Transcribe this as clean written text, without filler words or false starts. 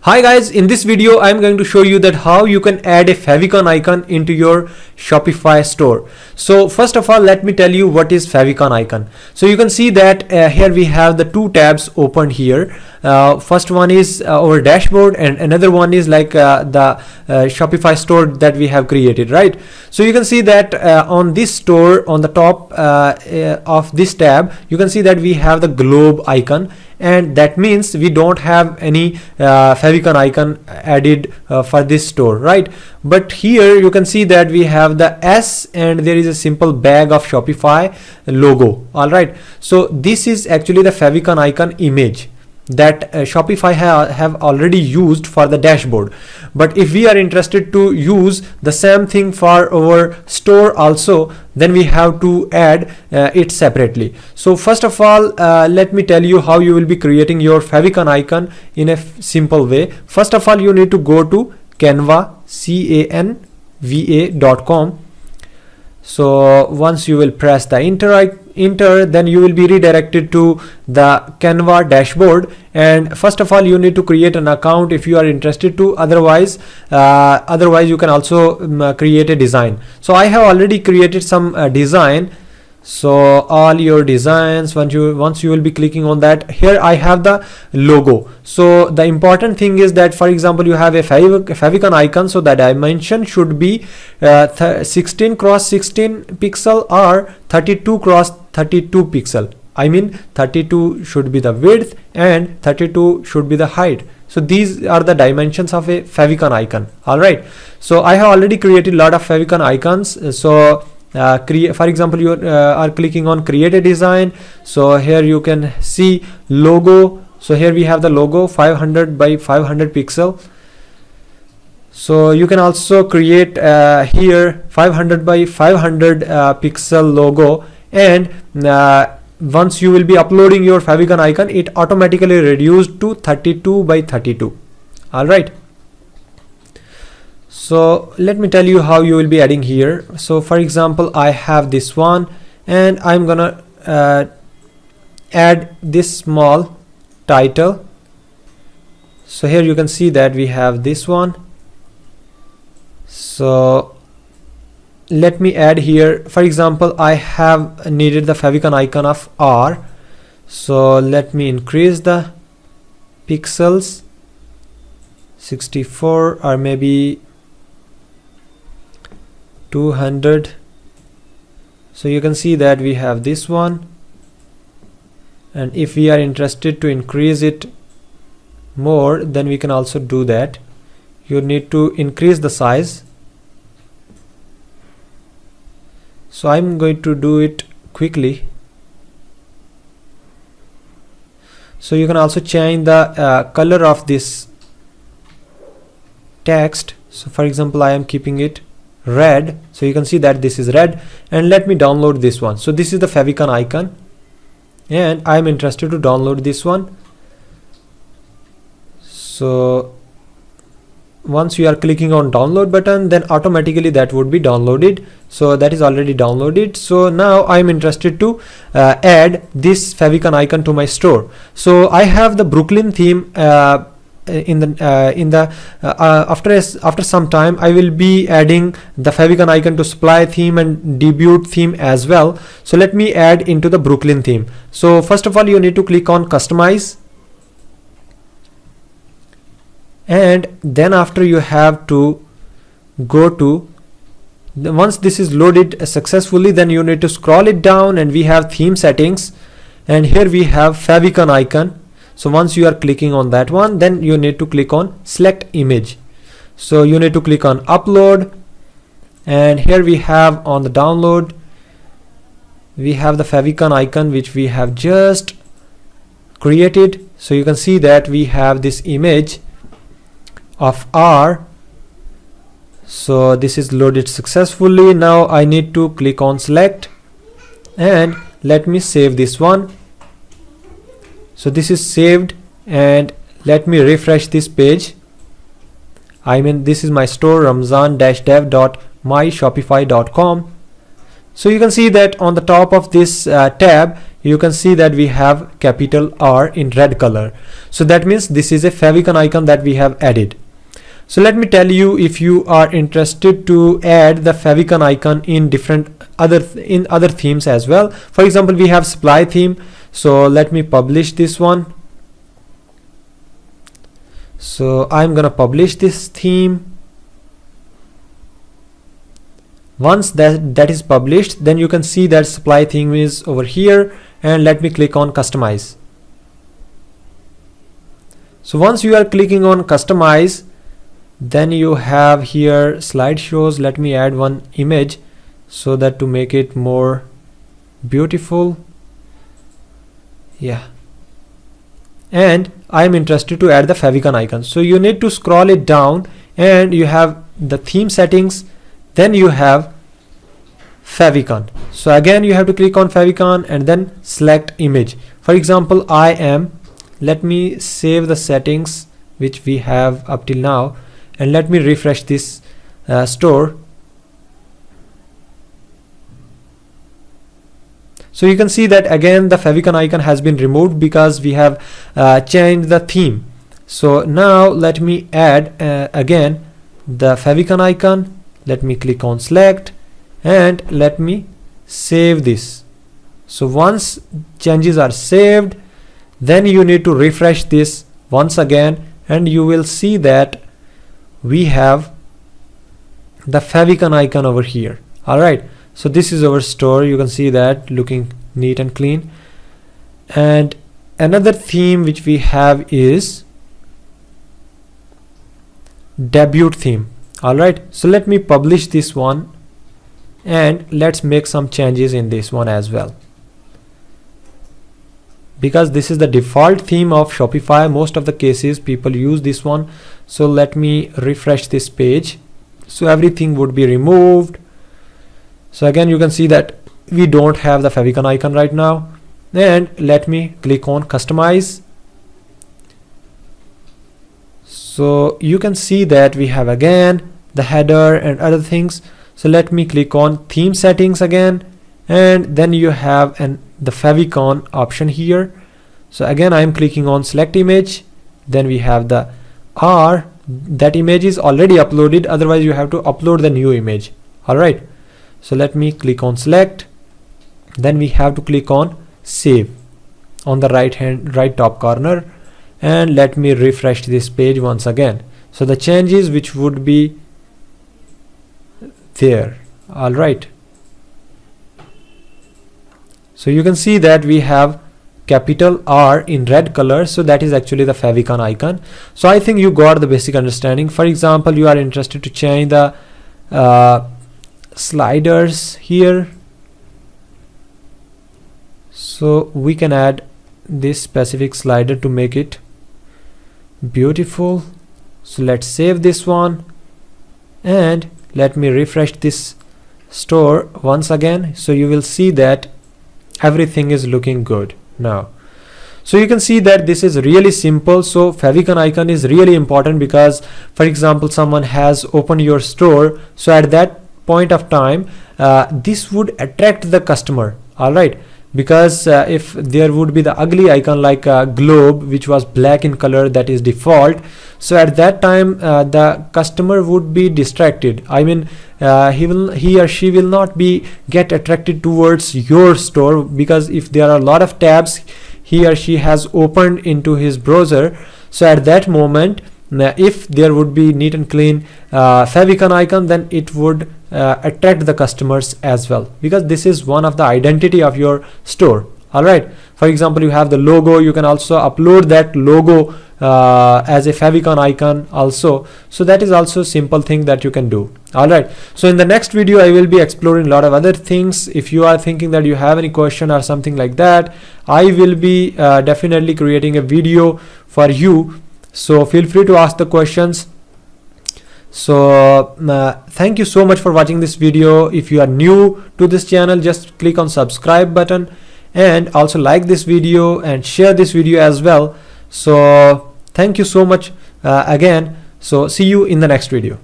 Hi guys, in this video I am going to show you that how you can add a favicon icon into your Shopify store. So first of all, let me tell you what is favicon icon. So you can see that here we have the two tabs opened here. First one is our dashboard and another one is like the Shopify store that we have created, right? So you can see that on this store, on the top of this tab, you can see that we have the globe icon, and that means we don't have any favicon icon added for this store, right? But here you can see that we have the S and there is a simple bag of Shopify logo. All right, so this is actually the favicon icon image that Shopify have already used for the dashboard. But if we are interested to use the same thing for our store also, then we have to add it separately. So first of all, let me tell you how you will be creating your favicon icon in a simple way. First of all, you need to go to Canva, canva.com. So once you will press the enter, then you will be redirected to the Canva dashboard. And first of all, you need to create an account if you are interested to. Otherwise you can also create a design. So I have already created some design. So all your designs, once you will be clicking on that, here I have the logo. So the important thing is that, for example, you have a favicon icon, so the dimension should be 16 cross 16 pixel or 32 cross 32 pixel. I mean 32 should be the width and 32 should be the height. So these are the dimensions of a favicon icon. All right, so I have already created a lot of favicon icons. So for example, you are clicking on create a design. So here you can see logo. So here we have the logo 500 by 500 pixel. So you can also create here 500 by 500 pixel logo, and once you will be uploading your favicon icon, it automatically reduced to 32 by 32. All right, so let me tell you how you will be adding here. So for example, I have this one and I'm gonna add this small title. So here you can see that we have this one. So let me add here, for example, I have needed the favicon icon of R. So let me increase the pixels 64 or maybe 200. So you can see that we have this one, and if we are interested to increase it more, then we can also do that. You need to increase the size. So I'm going to do it quickly. So you can also change the color of this text. So for example, I am keeping it red, so you can see that this is red, and let me download this one. So this is the favicon icon and I am interested to download this one. So once you are clicking on download button, then automatically that would be downloaded. So that is already downloaded. So now I am interested to add this favicon icon to my store. So I have the Brooklyn theme. After some time I will be adding the favicon icon to supply theme and debut theme as well. So let me add into the Brooklyn theme. So first of all, you need to click on customize, and then after you have to go to once this is loaded successfully, then you need to scroll it down and we have theme settings, and here we have favicon icon. So once you are clicking on that one, then you need to click on select image. So you need to click on upload, and here we have on the download, we have the favicon icon which we have just created. So you can see that we have this image of R. So this is loaded successfully. Now I need to click on select, and let me save this one. So this is saved, and let me refresh this page. I mean, this is my store, ramzan-dev.myshopify.com. So you can see that on the top of this tab, you can see that we have capital R in red color. So that means this is a favicon icon that we have added. So let me tell you, if you are interested to add the favicon icon in other themes as well. For example, we have supply theme. So let me publish this one. So I'm gonna publish this theme. Once that is published, then you can see that supply theme is over here, and let me click on customize. So once you are clicking on customize, then you have here slideshows. Let me add one image so that to make it more beautiful. Yeah, and I'm interested to add the favicon icon. So you need to scroll it down, and you have the theme settings, then you have favicon. So again you have to click on favicon and then select image. For example, let me save the settings which we have up till now, and let me refresh this store. So you can see that again the favicon icon has been removed because we have changed the theme. So now let me add again the favicon icon. Let me click on select and let me save this. So once changes are saved, then you need to refresh this once again, and you will see that we have the favicon icon over here. Alright, so this is our store. You can see that looking neat and clean. And another theme which we have is debut theme. Alright, so let me publish this one, and let's make some changes in this one as well, because this is the default theme of Shopify. Most of the cases people use this one. So let me refresh this page. So everything would be removed. So again you can see that we don't have the favicon icon right now, and let me click on customize. So you can see that we have again the header and other things. So let me click on theme settings again, and then you have the favicon option here. So again I am clicking on select image, then we have the R. That image is already uploaded, otherwise you have to upload the new image. Alright, so let me click on select, then we have to click on save on the right top corner, and let me refresh this page once again. So the changes which would be there. Alright, so you can see that we have capital R in red color. So that is actually the favicon icon. So I think you got the basic understanding. For example, you are interested to change the sliders here, so we can add this specific slider to make it beautiful. So let's save this one, and let me refresh this store once again. So you will see that everything is looking good now. So you can see that this is really simple. So favicon icon is really important because, for example, someone has opened your store, so at that point of time this would attract the customer. All right, because if there would be the ugly icon like a globe which was black in color, that is default, so at that time the customer would be distracted. I mean he or she will not be get attracted towards your store, because if there are a lot of tabs he or she has opened into his browser, so at that moment if there would be neat and clean favicon icon, then it would attract the customers as well, because this is one of the identity of your store. All right, for example, you have the logo, you can also upload that logo as a favicon icon also. So that is also simple thing that you can do. All right, so in the next video I will be exploring a lot of other things. If you are thinking that you have any question or something like that, I will be definitely creating a video for you, so feel free to ask the questions. So thank you so much for watching this video. If you are new to this channel, just click on subscribe button, and also like this video and share this video as well. So thank you so much again. So see you in the next video.